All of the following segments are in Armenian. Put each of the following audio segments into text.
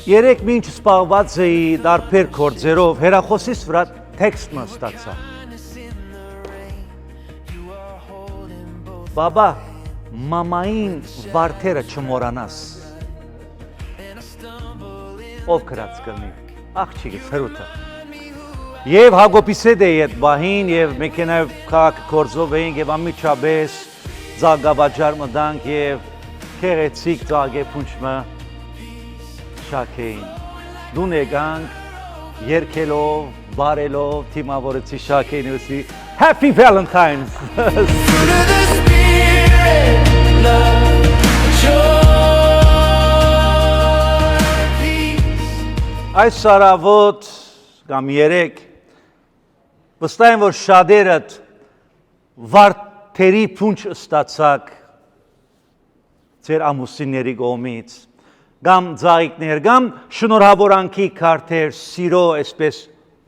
Երեք մինչ սպաղված էի դարբեր գործերով, հեռախոսիս վրա տեքստը ստացա։ Բաբա, մամային վարդերը չմորանաս։ Ով կրած կլնի, աղջիկս հրութը։ Եվ Հակոբիսեդ էի այդ բահին, և մեքենայով քաղաք գործով էինք, և ամիջապես ծագավաճար մտանք, և քեղեցիկ ծագեփունջը շաքեին։ Դուն եկանք, երգելով, բարելով, թիմավորեցի շաքեին ուսի, Happy Valentine's! Այս սարավոտ կամ երեք վստահ եմ, որ շատերդ վարդերի փունջ ստացաք ձեր ամուսինների կողմից, կամ ծաղիկներ, կամ շնորհավորանքի քարտեր, սիրո այսպես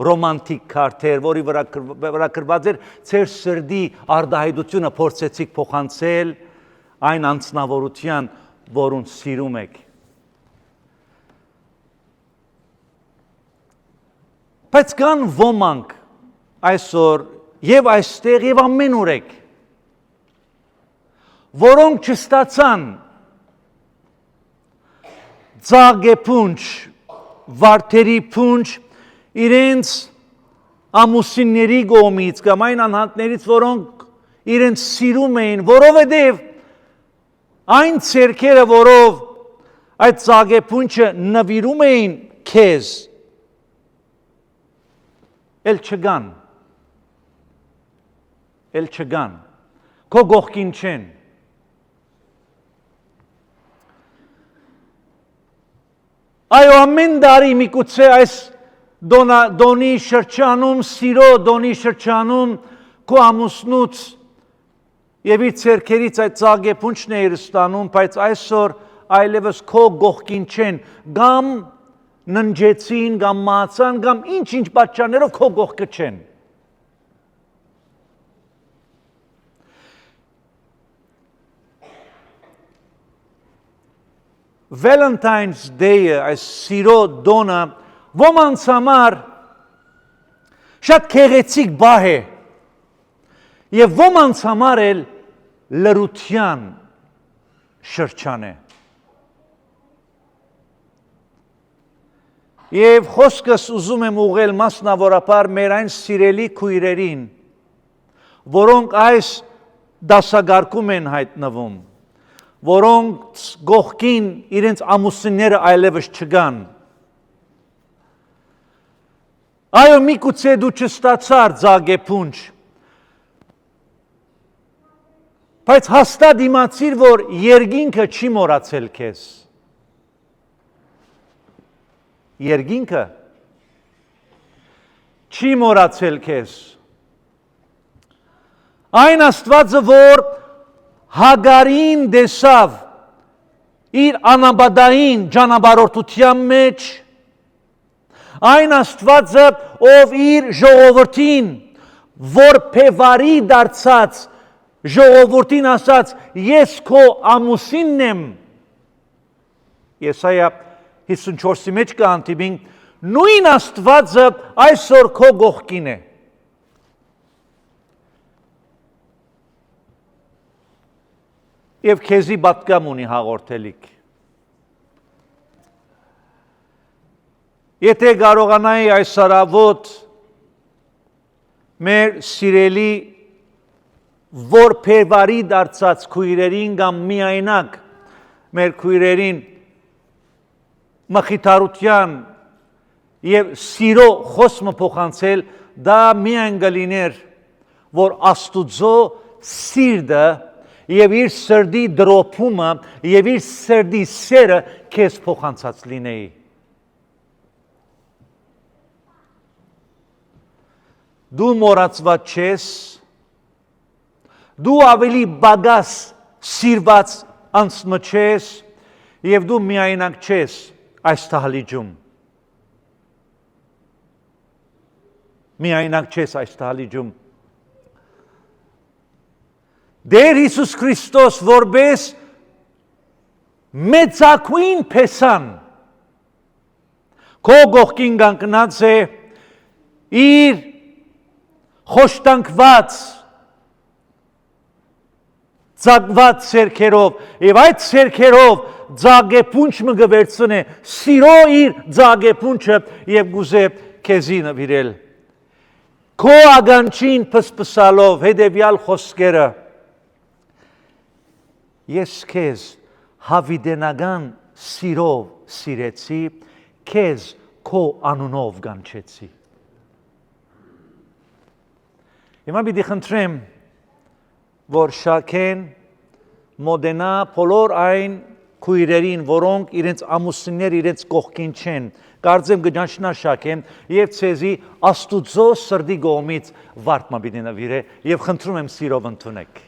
ռոմանտիկ քարտեր, որի վրա գրված էր ձեր սրտի արտահայտությունը փորձեցիք փոխանցել այն անձնավորության, որուն սիրում եք։ Բայց կան ոմանք այսօր եւ այստեղ եւ ամենուր եք, որոնք չստացան ծաղկեփունջ, վարդերի փունջ իրենց ամուսինների կողմից կամ այն անհատներից, որոնք իրենց սիրում էին, որովհետև այն ցերքերը, որով այդ ծաղկեփունջը նվիրում էին քեզ, էլ չգան, քո կողքին չեն։ Այո, ամեն տարի միգուցե այս դոնի շրջանում, սիրո դոնի շրջանում քո ամուսնուց եւ իր ցերքերից այդ ծաղկեփունջն է ստանում, բայց այսօր այլևս քո կողքին չեն, կամ ննջեցին, կամ մահացան, կամ ինչ-ինչ պատճառներով քո կողքը չեն։ Valentine's Day-ը, այս սիրո դոնը, ոմանց համար շատ քեղեցիկ բահ է, և ոմանց համար էլ լրության շրջան է։ Եվ խոսքս ուզում եմ ուղղել մասնավորապես մեր այն սիրելի քույրերին, որոնք այս դասակարգում են հայտնվում, որոնք կողքին իրենց ամուսինները այլևս չկան։ Այո, միգուցե դու չստացար ծաղկեփունջ, բայց հաստատ իմացիր, որ երկինքը չի մոռացել քեզ։ Երկինքը չի մոռացել քեզ։ Այն Աստվածը, որ Հագարին դեսավ իր անապատային ճանապարհորդության մեջ, այն Աստվածը, ով իր ժողովրդին որբևարի դարձած ժողովրդին ասաց, ես քո ամուսինն եմ, Եսայա 54-ի մեջ կհանդիպենք, նույն Աստվածը այսօր քո կողքին է։ Եվ քեզի պատգամ ունի հաղորդելիք։ Եթե կարողանայի այս առավոտ մեր սիրելի որբևարի դարձած քույրերին կամ միայնակ մեր քույրերին մխիթարության և սիրո խոսքը փոխանցել, դա միայն կլիներ, որ Աստուծո սիրտը և իր սրտի դրոփումը և իր սրտի սերը քեզ փոխանցած լինեի։ Դու մոռացված չես, դու ավելի բագաս սիրված անցմը չես, և դու միայնակ չես այս տահլիճում։ Միայնակ չես այս տահլիճում։ Դեր Հիսուս Քրիստոս որպես մեծակույն փեսան քո գողքին կանգնած է իր խոշտանգված ծագված սերքերով եւ այդ սերքերով ձագեփունչ մը գվերցնե սիրո իր ձագեփունչը եւ գուզե քեզի նվիրել քո ագանչին փսփսալով հետեւյալ խոսքերը ես քեզ հավիդենական սիրով սիրեցի քեզ քո անունով կանչեցի Հիմա պիտի խնդրեմ, որ շաքեն մոդենա բոլոր այն քույրերին, որոնք իրենց ամուսիններ իրենց կողքին չեն, կարծեմ գճանչնա շաքեն եւ ցեզի աստուծո սրդի գոմից վարդմա պիտի նվիրե եւ խնդրում եմ սիրով ընդունեք։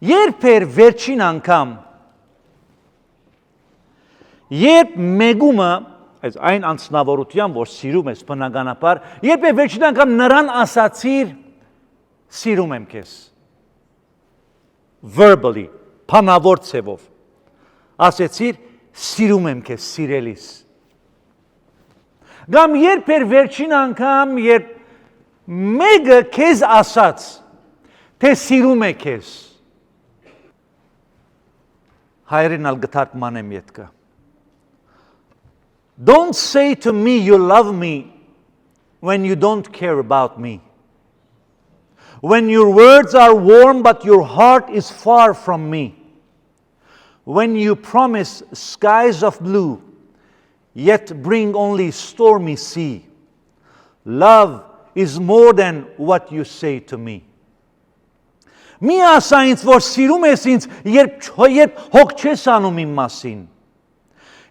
Երբ էր վերջին անգամ, երբ մեգումը այն անձնավորության, որ սիրում ես բնականաբար, երբ է վերջին անգամ նրան ասացիր, սիրում եմ քեզ, verbally, բանավոր ցևով, ասեցիր, սիրում եմ քեզ, սիրելիս։ Կամ երբ էր վերջին անգամ, երբ մեկը քեզ ասաց, թե սիրում է քեզ, հայրեն ալ գթարկման եմ ետքը, Don't say to me you love me when you don't care about me. When your words are warm but your heart is far from me. When you promise skies of blue yet bring only stormy sea. Love is more than what you say to me. Mi ասա ինձ, որ սիրում ես ինձ, երբ հոգ չես անում իմ մասին.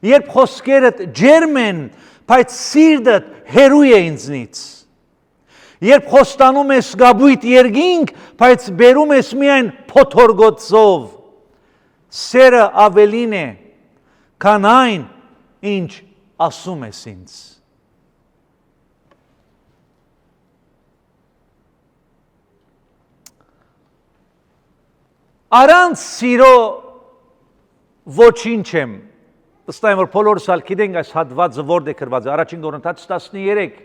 Երբ խոսքերդ ջերմ են, բայց սիրտդ հեռու է ինձնից։ Երբ խոստանում ես գաբույտ երկինք, բայց բերում ես միայն փոթորգոցով։ Սերը ավելին է, քան այն, ինչ ասում ես ինձ։ Առանց սիրո ոչինչ եմ։ Վստահ եմ, որ բոլորս ալ գիտենք այս հատվածը որտե գրված է, առաջին Կորինթացիս 13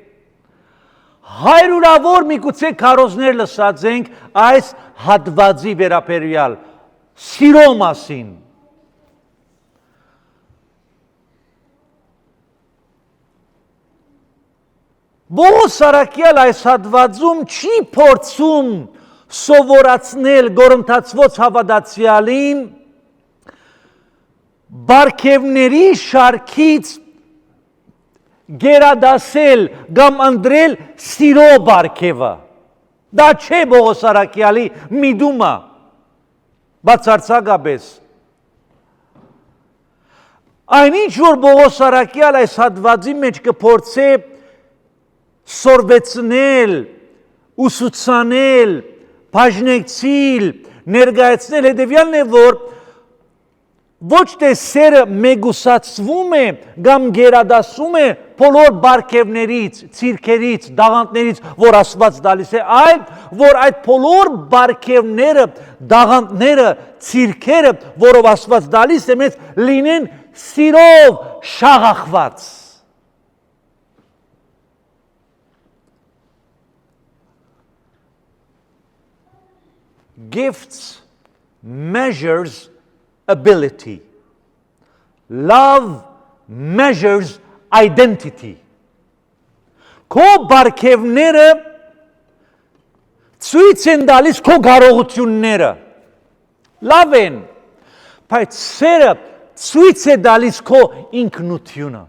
Հայրուրավոր միգուցե քարոզներ լսած ենք այս հատվածի վերաբերյալ սիրո մասին Բողոս Սարակյալ այս հատվածում չի փորձում սովորացնել Կորինթացվոց հավատացյալին Բարգևների շարքից գերադասել կամ ընտրել սիրո բարգևը։ Դա չէ Բողոս Սարակյալի միտումը, բացարձակապես։ Այնինչ որ Բողոս Սարակյալ այս հատվածի մեջ կփորձե սորվեցնել, ուսուցանել, բաժնեկցիլ, ներկայացնել հետևյալն է, որ ոչ թե սերը մեգուսացվում է կամ գերադասում է բոլոր բարգևներից, ցիրքերից, դաղանտներից, որ Աստված տալիս է, այլ որ այդ բոլոր բարգևները, դաղանտները, ցիրքերը, որով Աստված տալիս է մեզ լինեն սիրով շաղախված։ Gifts measures ability. Love measures identity. Քո բարգևները ցույց են տալիս քո կարողությունները։ Լավ են, բայց սերը ցույց է տալիս քո ինքնությունը։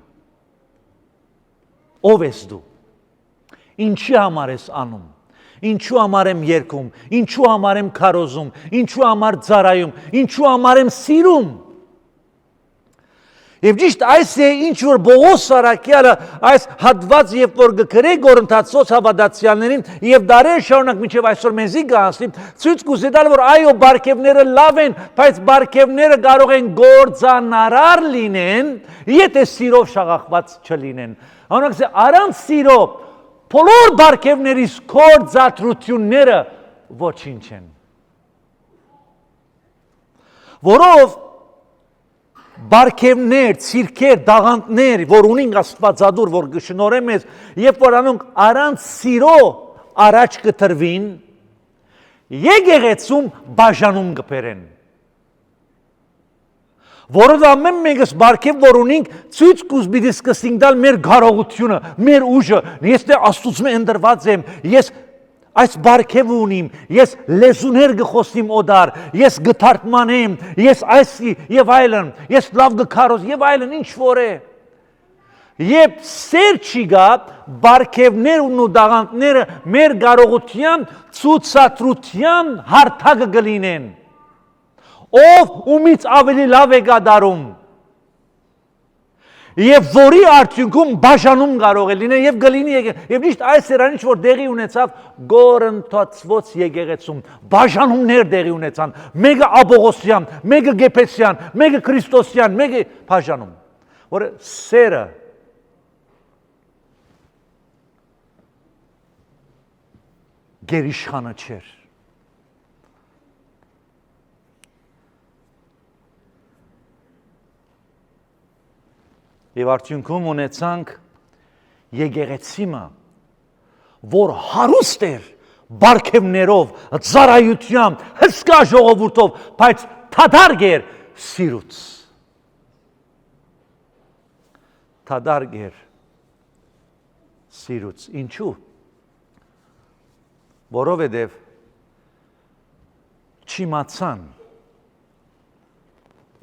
Ով ես դու։ Ինչի համար ես անում։ Ինչու համար եմ երգում, ինչու համար եմ քարոզում, ինչու համար ծառայում, ինչու համար եմ սիրում։ Եվ ճիշտ այս է ինչ որ Բողոս Սարակյալը այս հատված երբ որ գրե Կորինթացոց հավատացյալներին եւ դարեր շարունակ մինչեւ այսօր մեզի գանցի ցույց կուզի տալ որ այո բարգևները լավ են, բայց բարգևները կարող են գործանարար լինեն, եթե սիրով շաղախված չլինեն։ Անոնք առանց սիրո բոլոր բարգևներից գործատրությունները ոչինչ են։ Որով բարգևներ, ցիրքեր, դաղանտներ, որ ունին Աստվածադուր, որ գշնորհեմ ես, երբ որ անոնք առանց սիրո առաջ կտրվին, եկեղեցում բաժանում կբերեն։ Որով ամեն մեկս բարգև որ ունենք ցույց կուզբիդի սկսենք դալ մեր կարողությունը, մեր ուժը, ես դե Աստծո ընդրված եմ, ես այս բարգև ունիմ, ես լեզուներ կխոսեմ օդար, ես գթարթմանեմ, ես այսի եւ այլն, ես լավ գքարոս եւ այլն ինչ որ է։ Եվ սեր չի գա բարգևներն ու դաղանտները մեր կարողության ցուցադրության հարթակը կլինեն։ Ով ումից ավելի լավ է կատարում։ Եվ որի արդյունքում բաժանում կարող է լինել եւ գլինի եւ միշտ այս սերանից որ դեղի ունեցավ գորընթացված եկեղեցում բաժանումներ դեղի ունեցան մեկը Աբողոսյան, մեկը Գեփեսյան, մեկը Քրիստոսյան, մեկը բաժանում որ սերը գերիշխանը չէր։ Եվ արդյունքում ունեցանք եկեղեցիմը, որ հարուստ էր բարգևներով, ծառայությամբ, հսկա ժողովուրդով, բայց թադարգ էր սիրուց։ Թադարգ էր սիրուց։ Ինչու՞։ Որովհետև չիմացան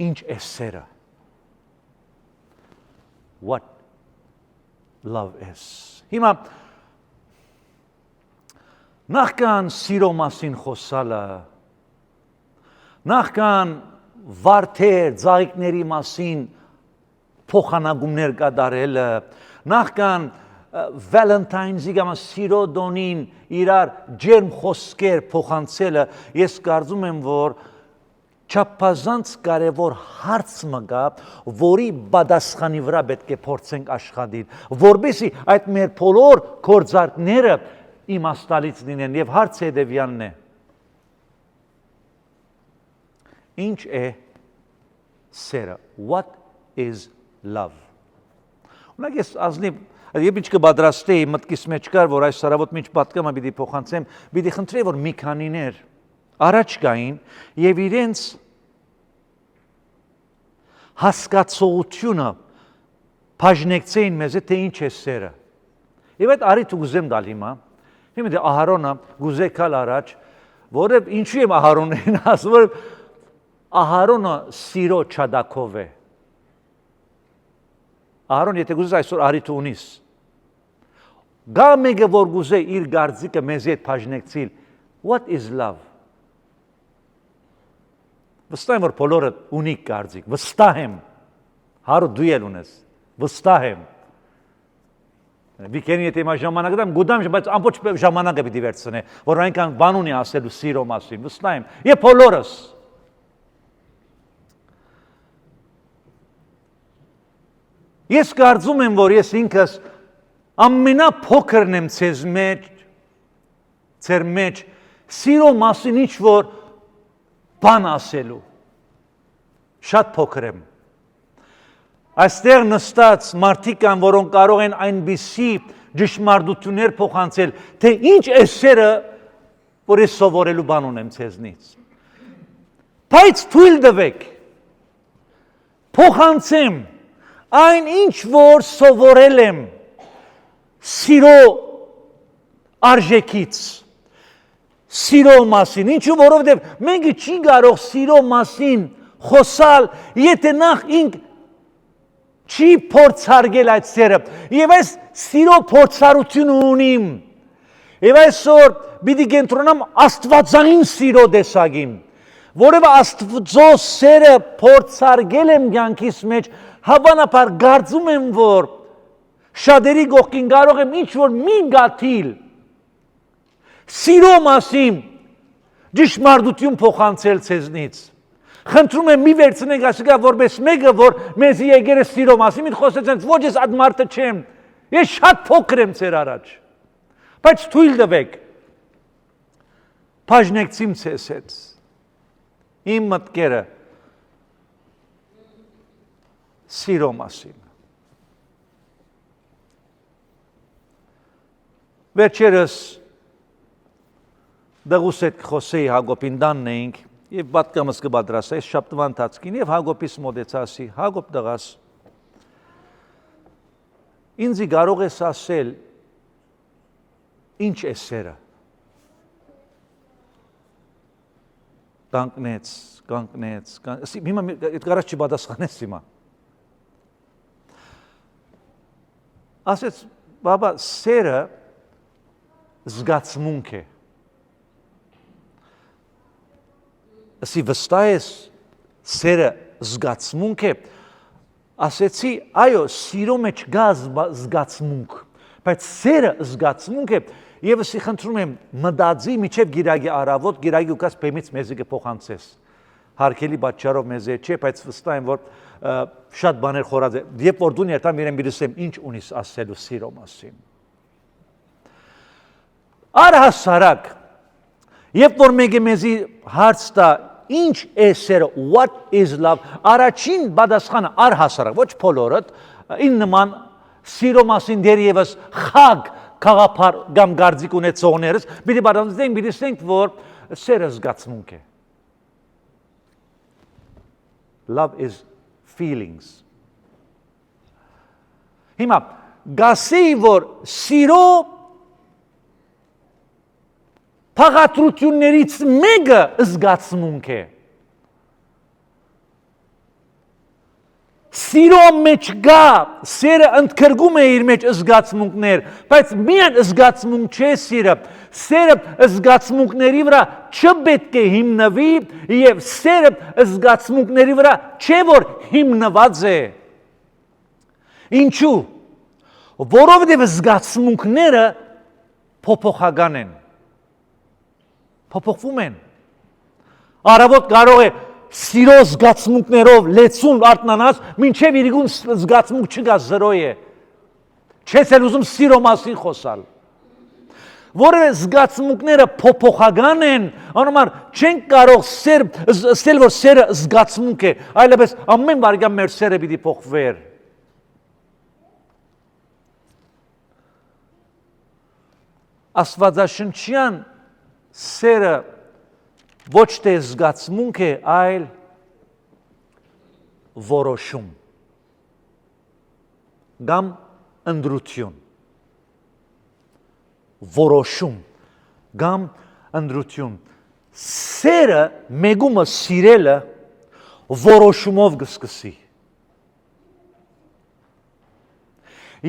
ինչ է սերը։ What love is. Հիմա նախքան սիրո մասին խոսալը, նախքան վարդեր, ծաղիկների մասին փոխանակումներ կատարելը, նախքան Valentine's-ի կամ սիրո դոնին իրար ջերմ խոսքեր փոխանցելը, ես կարծում եմ, որ չափազանց կարևոր հարց մգա, որի պատասխանի վրա պետք է փորձենք աշխատել, որպեսզի այդ մեր բոլոր գործարքները իմաստալից լինեն եւ հարցը հետեւյալն է. Ինչ է սերը? What is love? Ունեք ես ազնիվ Եվ ինչ կպատրաստեի մտքիս մեջ կար, որ այս սարավոտ ինչ պատկամը պիտի փոխանցեմ, պիտի խնդրեի, որ մի քանիներ առաջ գային եւ իրենց հասկացողությունը բաժնեկցեին մեզ թե ինչ է սերը։ Եվ այդ արիթ ուզեմ դալ հիմա։ Հիմա դե Ահարոնը գուզեկալ առաջ, որը ինչու եմ Ահարոնին ասում, որ Ահարոնը սիրո չադակով է։ Ահարոն եթե գուզես այսօր արիթ ունիս։ Գա մեկը որ գուզե իր գարձիկը մեզ հետ բաժնեկցիլ։ What is love? Վստահ եմ որ բոլորը ունիկ գարձիկ, վստահ եմ։ Հարու դու էլ ունես, վստահ եմ։ Վիկենի եթե մա ժամանակ դամ գուդամ, բայց ամբողջ ժամանակը պիտի վերցնե, որ այնքան բան ունի ասելու սիրո մասին, վստահ եմ։ Եվ բոլորս Ես կարծում եմ, որ ես ինքս ամենափոքրն եմ ձեր մեջ սիրո մասին ինչ որ բան ասելու։ Շատ փոքր եմ։ Այստեղ նստած մարդիկ կան, որոնք կարող են այնպիսի ճշմարտություններ փոխանցել, թե ինչ է սերը, որ ես սովորելու բան ունեմ ձեզնից։ Բայց թույլ տվեք։ Փոխանցեմ Այն ինչ որ սովորել եմ սիրո արժեքից, սիրո մասին, ինչու որովհետև մենք չի կարող սիրո մասին խոսալ, եթե նախ ինք չի փորձարկել այդ սերը, եւ այս սիրո փորձառությունը ունիմ, եւ այսօր պիտի կենտրոնամ աստվածային սիրո տեսակին, որովհետև Աստծո սերը փորձարկել եմ կյանքիս մեջ, հավանաբար կարծում եմ, որ շատերի կողքին կարող եմ ինչ-որ մի գաթիլ սիրո մասին ճշմարտություն փոխանցել ձեզնից։ Խնդրում եմ մի վերցնենք ասիկա որպես մեկը, որ մեզի եկել է սիրո մասին, մի խոսեցենց, ոչ ես այդ մարդը չեմ, ես շատ փոքր եմ ձեր առաջ, բայց թույլ տվեք, բաժնեկցիմ ձեզ հետ, իմ մտքերը, սիրո մասին։ Վերջերս դղուս հետ խոսեի Հակոբին տանն էինք եւ պատկամս կպատրաստեի շաբթվա ընթացքին եւ Հակոբիս մոտեցասի Հակոբ դղաս ինձ կարող ես ասել ինչ է սերը կանգնեց հիմա այդ կարած չպատասխանես հիմա ասեց բաբա սերը զգացմունք է ասի վստահ ես սերը զգացմունք է ասեցի այո սիրո մեջ կա զգացմունք բայց սերը զգացմունք է եւ ասի խնդրում եմ մտածի միջև գիրագի առավոտ գիրագի ուկաս բեմից մեզի կփոխանցես հարկելի պատճառով մեզ չէ բայց վստահ եմ որ շատ բաներ խորած է երբ որ դու ներտամ իրեն բերսեմ ինչ ունիս ասելու սիրո մասին առհասարակ երբ որ մեկը մեզի հարց տա ինչ է սերը what is love առաջին պատասխանը առհասարակ ոչ բոլորդ ին նման սիրո մասին դերևս խաղ խաղապար կամ գարձիկ ունեցողներս պիտի պատասխանենք որ սերը զգացմունք է love is feelings հիմա գասի որ սիրո փաղատրություններից մեկը զգացմունք է սիրո մեջ գա սերը ընդգրկում է իր մեջ զգացմունքներ բայց միայն զգացմունք չէ սերը զգացմունքների վրա չպետք է հիմնվի եւ սերը զգացմունքների վրա չէ որ հիմնված է ինչու որովհետեւ զգացմունքները փոփոխական են փոփոխվում են առավոտ կարող է սիրո զգացմունքներով լեցուն արթնանաս մինչև իրիկուն զգացմունք չկա զրո է չես էլ ուզում սիրո մասին խոսալ որը զգացմունքները փոփոխական են անորոշ չեն կարող ասել որ սերը զգացմունք է այլապես ամեն բարգամ մեր սերը պիտի փոխվեր աստվածաշնչյան սերը ոչ թե զգացմունք է, այլ որոշում կամ ընտրություն որոշում կամ ընտրություն սերը մեկումը սիրելը որոշումով կսկսի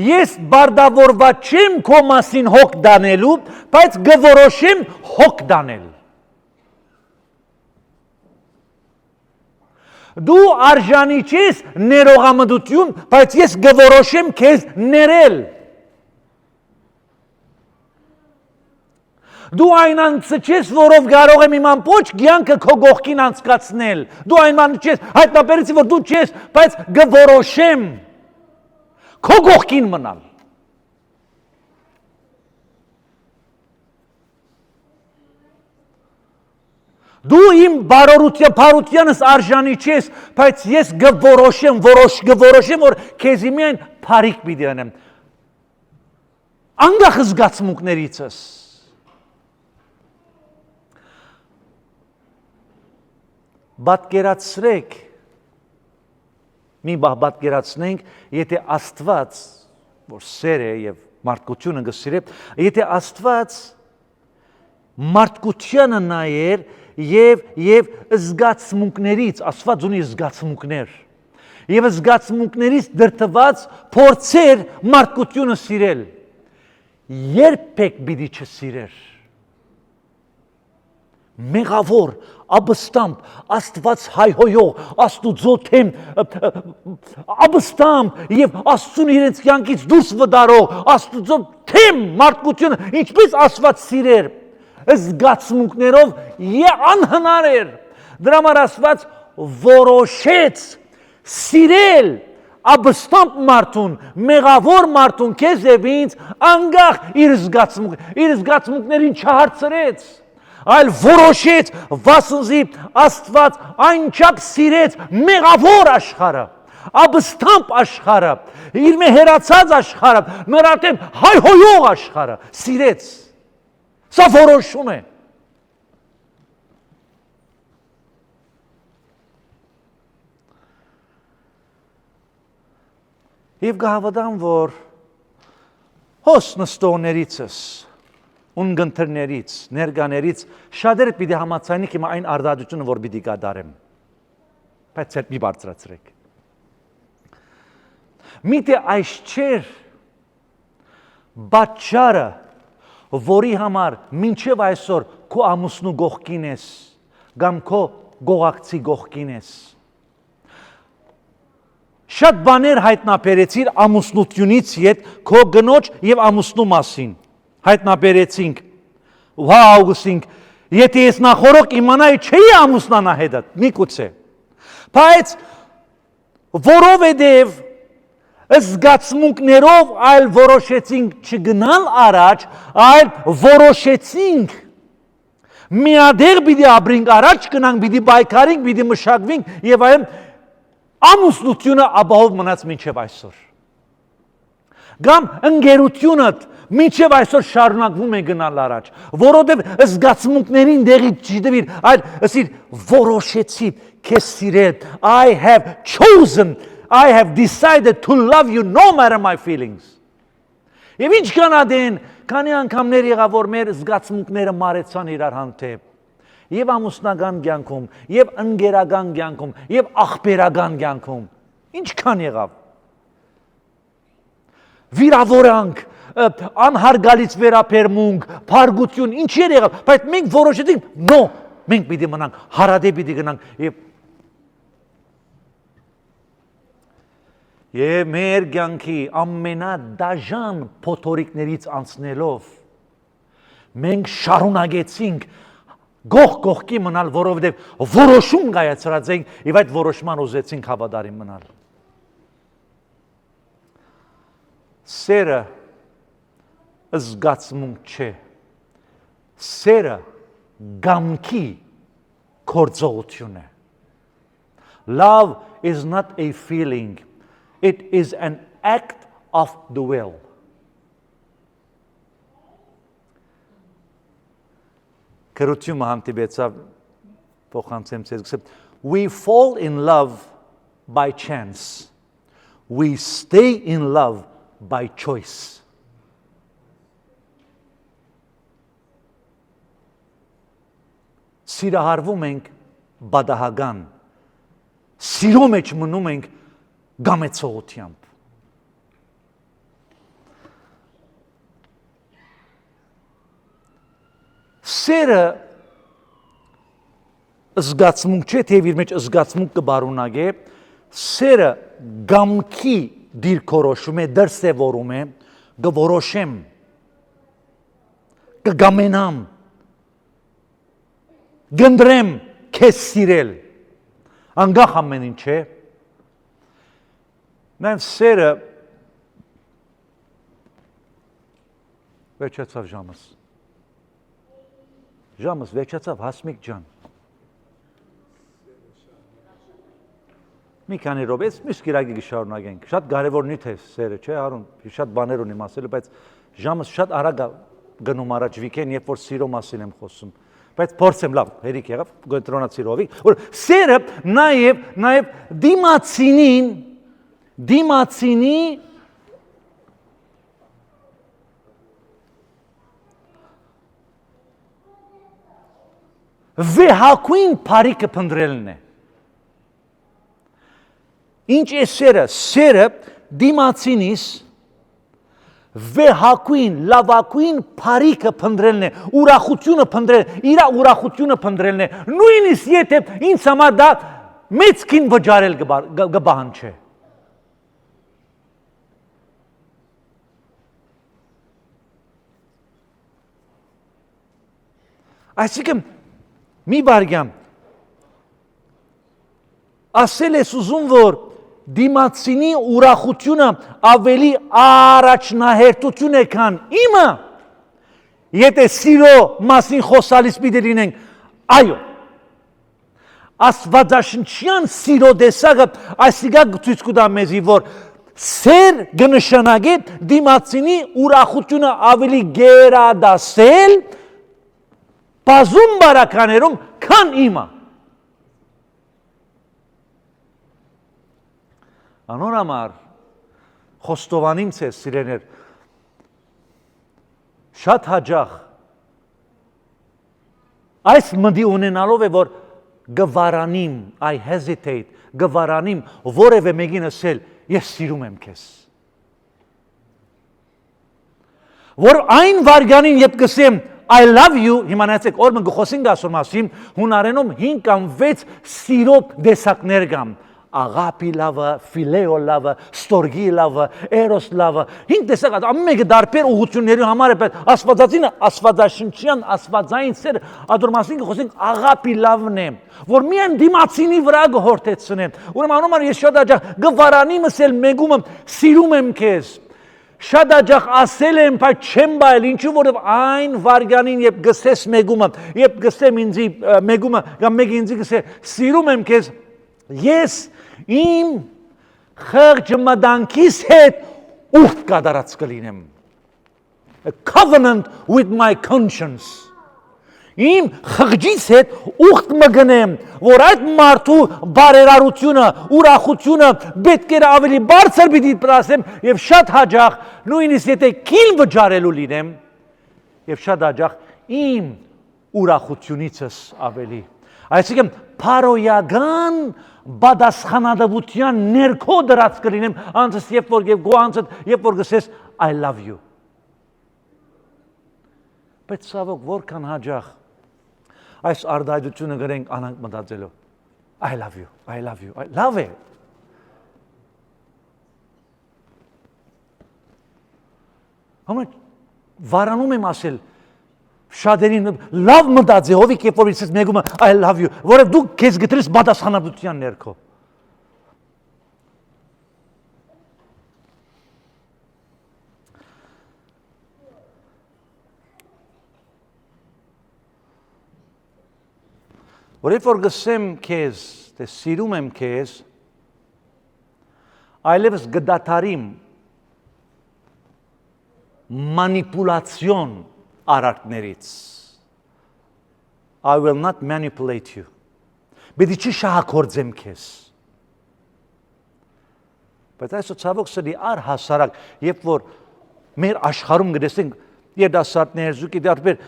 ես բարդավորված չեմ քո մասին հոգ դանելու, բայց գորոշեմ հոգ դանել։ Դու արժանի չես ներողամտություն, բայց ես գորոշեմ քեզ ներել։ Դու այն անձը չես, որով կարող եմ իմ ամբողջ կյանքը քո կողքին անցկացնել։ Դու այն ման չես, հայտնաբերեցի, որ դու չես, բայց գորոշեմ քո կողքին մնալ։ Դու իմ բարօրությանս արժանի չես, բայց ես գորոշեմ, որ քեզի միայն փարիք պիտի անեմ։ Անկախ զգացմունքներիցս։ Պատկերացրեք, մի բաղ պատկերացնենք, եթե Աստված, որ սեր է և մարդկությունը գսիրե, եթե Աստված մարդկությանը նայեր և զգացմունքներից, Աստված ունի զգացմունքներ, և զգացմունքներից դրդված փորձեր մարդկությունը սիրել, երբեք պիտի չսիրեր։ Մեղավոր, աբստամբ, Աստված հայհոյող, Աստուծո թեմ, աբստամբ և Աստծուն իրենց կյանքից դուրս վդարող, Աստուծո թեմ մարդկությունը, ինչպես Աստված սիրեր, զգացմունքներով անհնար էր։ Դրա համար Աստված որոշեց սիրել աբստամբ մարդուն, մեղավոր մարդուն, քեզ և ինձ, անկախ իր զգացմունքներին չհարցրեց, այլ որոշեց, վասնզի Աստված այնչափ սիրեց մեղավոր աշխարհը, Աբստամբ աշխարհը, իր մե հերացած աշխարհը, նրա դեմ հայհոյող աշխարհը սիրեց։ Սա որոշում է։ Եվ գահավատամ, որ հոս նստողներիցս, ունգընթրներից, ներկաներից շատերը պիտի համաձայնի հիմա այն արդարությունը, որ պիտի կատարեմ։ Բայց ցերտ մի բարձրացրեք։ Միթե այս չէր պատճառը, որի համար մինչև այսօր քո ամուսնու գողքին ես, կամ քո գողակցի գողքին ես։ Շատ բաներ հայտնաբերեցիր ամուսնությունից հետ քո գնոջ եւ ամուսնու մասին։ Հայտնաբերեցինք։ Վաու գսինք, եթե ես նախորոք իմանայի չէի ամուսնանա հետդ, միգուցե։ Բայց որովհետև զգացմունքներով այլ որոշեցինք չգնալ առաջ, այլ որոշեցինք միադեղ պիտի ապրենք առաջ գնանք, պիտի բայկարենք, պիտի մշակվենք եւ այլն ամուսնությունը ապահով մնաց մինչև այսօր։ Կամ ընկերությունդ մինչև այսօր շարունակվում է գնալ առաջ, որովհետև զգացմունքներին դեղի չդվիր, այլ ասիր որոշեցի քեզ սիրել, I have chosen, I have decided to love you no matter my feelings։ Եվ ինչ կանադեն, քանի անգամներ եղավ, որ մեր զգացմունքները մարեցան իրար հանդեպ։ Եվ ամուսնական կյանքում, եւ ընկերական կյանքում, եւ աղբերական կյանքում։ Ինչքան եղավ։ Վիրավորանք, անհարգալից վերաբերմունք, փարգություն, ինչեր եղավ, բայց մենք որոշեցինք, no, մենք պիտի մնանք, հարադե պիտի գնանք եւ մեր կյանքի ամենադաժան փոթորիկներից անցնելով մենք շարունակեցինք գողքի մնալ, որովհետև որոշում կայացրած ենք եւ այդ որոշման ուզեցինք հավատարիմ մնալ։ Սերը զգացմունք չէ։ Սերը գամքի գործողություն է։ Love is not a feeling. It is an act of the will. Քրությունը հանդիպեցավ փոխանցեմ ցեզ։ We fall in love by chance. We stay in love by choice. Սիրահարվում ենք բադահական։ Սիրո մեջ մնում ենք գամեցողությամբ։ Սերը զգացմունք չէ, թե իր մեջ զգացմունք կբարունագե, սերը գամքի դիրքորոշում է, դրսևորում է, կորոշեմ, կգամենամ, գնդրեմ քեզ սիրել, անգախ ամեն ինչ է, Նայվ սերը վերջացավ ժամս։ Ժամս վերջացավ Հասմիկ ջան։ Մի քանի րոպե, միշտ կիրակի կշարունակենք։ Շատ կարևոր նյութ է սերը, չէ՞ Արոն, շատ բաներ ունիմ ասելու, բայց ժամս շատ արագ գնում առաջ վիկեն, երբ որ սիրո մասին եմ խոսում։ Բայց փորձեմ լավ, հերիք եղավ, գոյտրոնացիրովի, որ սերը նաև դիմացինի վեհակույն բարիքը փնտրելն է։ Ինչ է սերը։ Սերը դիմացինիս վեհակույն, լավակույն բարիքը փնտրելն է, ուրախությունը փնտրելն, իր ուրախությունը փնտրելն է։ Նույնիսկ եթե ինձ համար դա մեծ քին վճարել կբահանջի։ Այսինքն մի բարգամ ասել ես ուզում, որ դիմացինի ուրախությունը ավելի առաջնահերթություն է, քան իմը, եթե սիրո մասին խոսալիս պիտի լինենք, այո, աստվածաշնչյան սիրո տեսակը այսիգա ցույց կտա մեզի, որ սեր կնշանակի դիմացինի ուրախությունը ավելի գերադասել բազում բարականերում, քան իմը։ Անոր համար խոստովանիմ ցես սիրեներ, շատ հաճախ այս մտի ունենալով է, որ գվարանիմ, I hesitate, գվարանիմ որևէ մեկին ասել, ես սիրում եմ քեզ։ Որ այն վարգանին երբ կսեմ I love you, հիմա նայեցեք, օրը գխոսին գասոր մասին, հունարենում 5 կամ 6 սիրո դեսակներ կան։ Աղապի լավը, ֆիլեո լավը, ստորգի լավը, էրոս լավը, 5 տեսակ, ամենը դարբեր ուղղությունների համար է, բայց աստվածածինը, աստվածաշնչյան, աստվածային սերը, ադոր մասին գխոսին աղապի լավն է, որ միայն դիմացինի վրա գհորտեցնեմ։ Ուրեմն անոմար ես շատ աջախ գվարանիմս էլ մեգումը սիրում եմ քեզ։ Շատ աջախ ասել եմ, բայց չեմ բայել, ինչու որով այն վարգանին երբ գսես մեգումը, երբ գսեմ ինձի մեգումը, կամ մեկ ինձի գսե, սիրում եմ քեզ, ես իմ խղճ մտանքիս հետ ուխտ կատարած կլինեմ։ A covenant with my conscience. Իմ խղճից հետ ուխտ մգնեմ, որ այդ մարդու բարերարությունը, ուրախությունը պետք է ավելի բարձր պիտի պրասեմ եւ շատ հաճախ նույնիսկ եթե քիլ վճարելու լինեմ եւ շատ հաճախ իմ ուրախությունիցս ավելի։ Այսինքն փարոյական բադասխանադավության ներքո դրած կլինեմ անցս երբ որ եւ գոանցդ երբ որ գսես I love you։ Բայց ցավոք որքան հաճախ այս արդայդությունը գրենք անանք մտածելով I love you, I love you, I love it։ Համա վարանում եմ ասել շատերին լավ մտածի հովիկ երբ որ իսես մեգումը I love you, որև դու քեզ գտրես բադասխանատվության ներքո։ Որ երբ որ գսեմ քեզ, թե սիրում եմ քեզ, այլևս գդաթարիմ մանիպուլացիոն արարքներից։ I will not manipulate you. Պետք չի շահագործեմ քեզ։ Բայց այսօր ցավոք սրտի առհասարակ, երբ որ մեր աշխարհում գտեսենք երիտասարդներ, զուգի դարբեր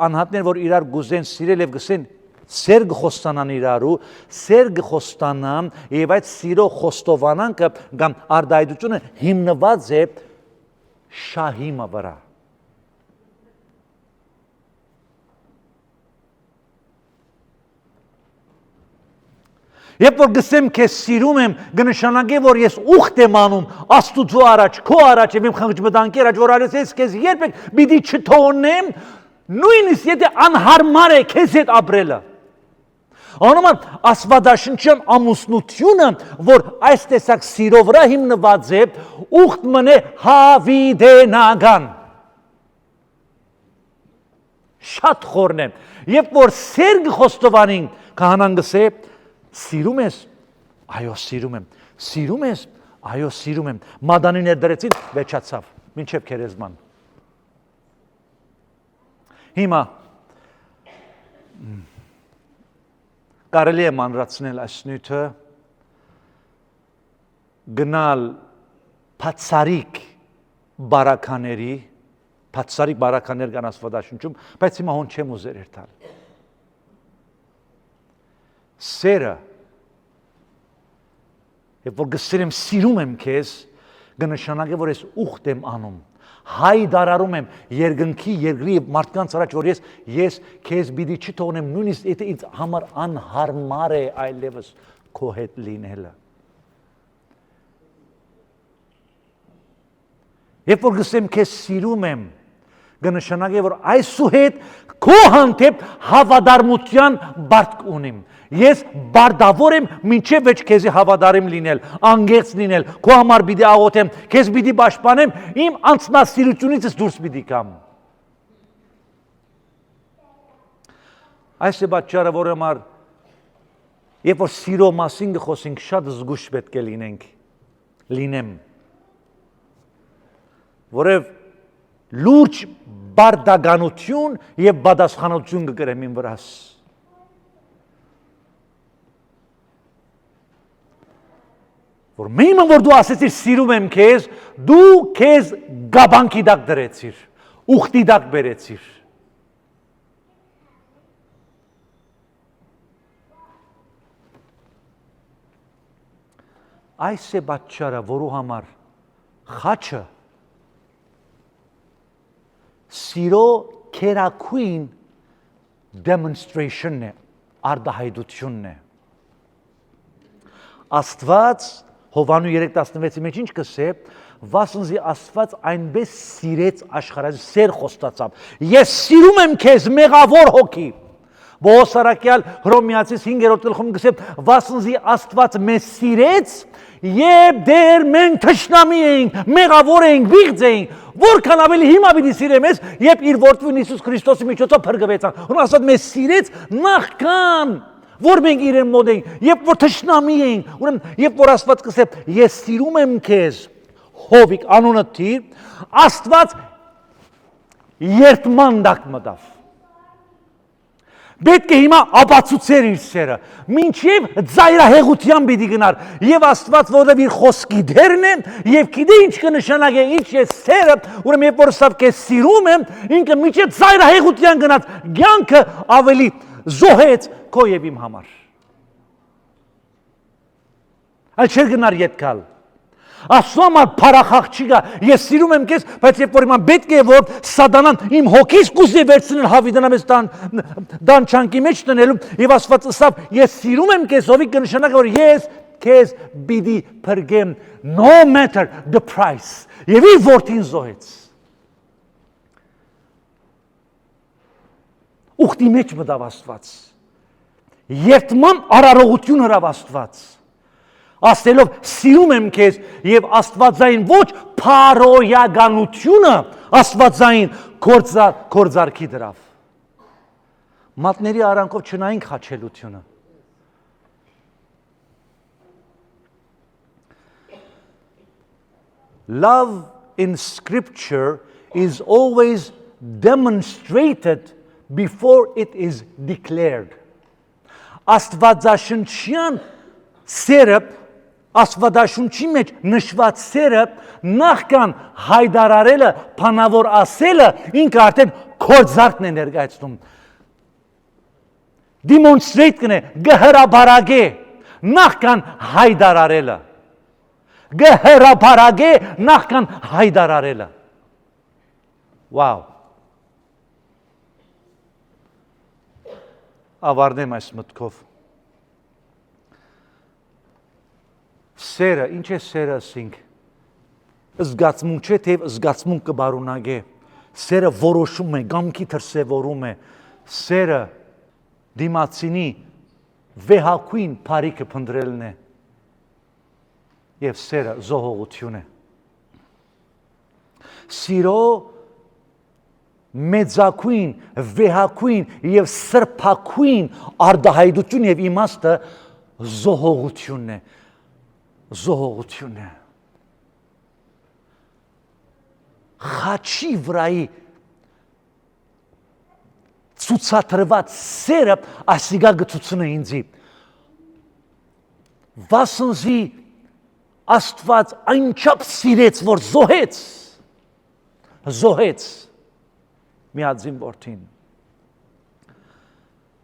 անհատներ, որ իրար գուզեն սիրել եւ գսեն սեր գխոստանան իրարու, սեր գխոստանան եւ այդ սիրո խոստովանանքը կամ արդայդությունը հիմնված է շահիմը վրա։ Երբ որ գսեմ քեզ սիրում եմ, կնշանակի որ ես ուխտ եմ անում Աստուծո առաջ, քո առաջ եւ իմ խղճմտանքի առաջ, որ արեցես քեզ երբեք պիտի չթողնեմ, նույնիսկ եթե անհարմար է քեզ հետ ապրելը։ Անոման աստվածաշնչյան ամուսնությունը, որ այս տեսակ սիրո վրա հիմնված է, ուխտ մնե հավիդենական։ Շատ խորն է։ Երբ որ սեր գխոստովանին, քահանան գսե, սիրում ես, այո սիրում եմ, սիրում ես, այո սիրում եմ, մադանի ներդրեցին, վեճացավ, մինչև քերեզման։ Հիմա կարելի է մանրացնել այս նյութը, գնալ բացարիք բարականների, բացարիք բարականեր կան աստվածաշնչում, բայց հիմա հոն չեմ ուզեր երթալ։ Սերը, երբ որ գսել եմ սիրում եմ քեզ, կնշանակի որ ես ուխտ եմ անում, հայդարարում եմ երկնքի երկրի եւ մարդկանց առաջ որ ես քեզ պիտի չթողնեմ նույնիսկ եթե ինձ համար անհարմար է այլևս քո հետ լինելը։ Երբ որ գսեմ քեզ սիրում եմ, կնշանակի որ այսուհետ քո հանդեպ հավատարմության բարդ ունիմ։ Ես բարդավոր եմ մինչև վեճ քեզի հավատարիմ լինել, անգերց լինել, քո համար պիտի աղոթեմ, քեզ պիտի պաշտպանեմ, իմ անձնասիրությունից դուրս պիտի գամ։ Այս է պատճառը, որ համար Երբ որ սիրո մասին խոսենք, շատ զգուշ պետք է լինեմ, որև լուրջ բարդականություն եւ պատասխանատվություն կգրեմ իմ վրաս։ Որ միմը որ դու ասեցիր սիրում եմ քեզ, դու քեզ գաբանքի դակ դրեցիր, ուխտի դակ բերեցիր։ Այս է պատճառը, որու համար խաչը սիրո քերակույն demonstration-ն է, արտահայտությունն է։ Աստված Հովանու 3:16-ի մեջ ինչ կսե, վասնզի Աստված այնպես սիրեց աշխարհը, սեր խոստացավ։ Ես սիրում եմ քեզ մեղավոր հոգի։ Բողոս Արաքյալ Հռոմեացիս 5-րդ գլխում կսե, վասնզի Աստված մեզ սիրեց, եւ դեր մենք թշնամի էինք, մեղավոր էինք, բիղձ էինք, որքան ավելի հիմա պիտի սիրեմ ես, երբ իր որդին Հիսուս Քրիստոսի միջոցով փրկվեցան։ Ուրեմն Աստված մեզ սիրեց նախքան որ մենք իրեն մոտ էինք, երբ որ թշնամի էինք, ուրեմն երբ որ Աստված կսե, ես սիրում եմ քեզ, Հովիկ անունը թիր, Աստված երդման դակ մտավ։ Պետք է հիմա ապացուցեր իր սերը, մինչև ծայրահեղության պիտի գնար, եւ Աստված, որովհետեւ իր խոսքի դերն է, եւ գիտե ինչ կնշանակե, ինչ է սերը, ուրեմն երբ որ սա քեզ սիրում եմ, ինքը մինչև ծայրահեղության գնաց, կյանքը ավելի զոհեց քո եւ իմ համար։ Այլ չէր գնար ետքալ։ Աստծո համար փարախախ չի գա, ես սիրում եմ քեզ, բայց երբ որ իմ պետք է որ սատանան իմ հոգիս կուզի վերցնել հավիդանամ ես դան չանկի մեջ տնելու եւ Աստված ասավ ես սիրում եմ քեզ, ովի կնշանակա որ ես քեզ պիտի փրկեմ no matter the price եւ իր որդին զոհեց։ Ուխտի մեջ մտավ Աստված։ Երդման արարողություն հրավ Աստված։ Աստելով սիրում եմ քեզ եւ աստվածային ոչ փարոյականությունը աստվածային կորձարքի դրավ։ Մատների արանքով չնայինք խաչելությունը։ Love in scripture is always demonstrated before it is declared. Աստվածաշնչյան սերը Աստվածաշունչի մեջ նշված սերը նախքան հայտարարելը, փանավոր ասելը, ինքը արդեն կորձարքն է ներկայացնում։ Demonstrate կնե, գհրաբարագե, նախքան հայտարարելը։ Գհրաբարագե, նախքան հայտարարելը։ Վաու։ Ավարտեմ այս մտքով։ Սերը, ինչ է սերը ասինք, զգացմունք չէ, թեև զգացմունք կբարունագե, սերը որոշում է, գամքի դրսևորում է, սերը դիմացինի վեհակույն բարիքը փնտրելն է եւ սերը զոհողություն է։ Սիրո մեծակույն, վեհակույն եւ սրբակույն արտահայտություն եւ իմաստը զոհողությունն է։ Զոհողություն է։ Խաչի վրայի ցուցադրված սերը ասիգա գծուցնը ինձի։ Վասնզի Աստված այնչափ սիրեց, որ զոհեց միածին որդին։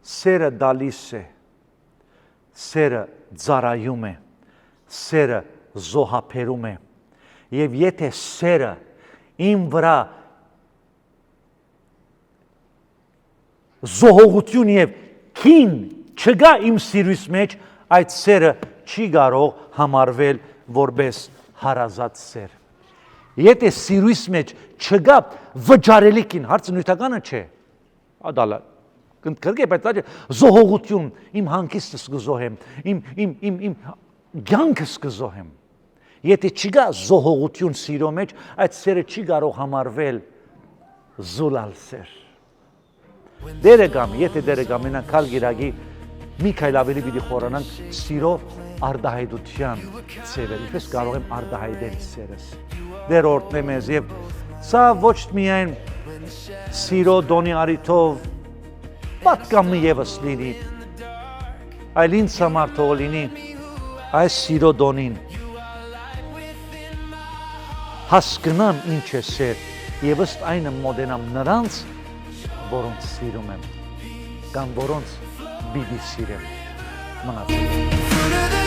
Սերը դալիս է, սերը ծառայում է, սերը զոհաբերում է եւ եթե սերը իմ վրա զոհողություն եւ քին չգա իմ սիրուս մեջ, այդ սերը չի կարող համարվել որպես հարազատ սեր։ Եթե սիրուս մեջ չգա վճարելի քին, հարցը նյութականը չէ։ Ադալա կրկե բայց զոհողություն, իմ հանգիստս կզոհեմ, իմ կյանքս կզոհեմ։ Եթե չկա զոհողություն սիրո մեջ, այդ սերը չի կարող համարվել զուլալ սեր։ Դերը կամ, եթե դերը կամ մենակ կալ գիրագի մի քայլ ավելի պիտի խորանանք սիրո արդահայտության ծևեր, ինչպես կարող եմ արդահայտել սերս։ Դերորդն է մեզ եւ սա ոչ միայն սիրո դոնի արիթով պատկամը եւս լինի, այլ ինձ համար թող լինի այս սիրո դոնին հասկնամ ինչ է սեր եւ ըստ այնը մոտենամ նրանց, որոնց սիրում եմ, կամ որոնց պիտի սիրեմ։ Մնացեք։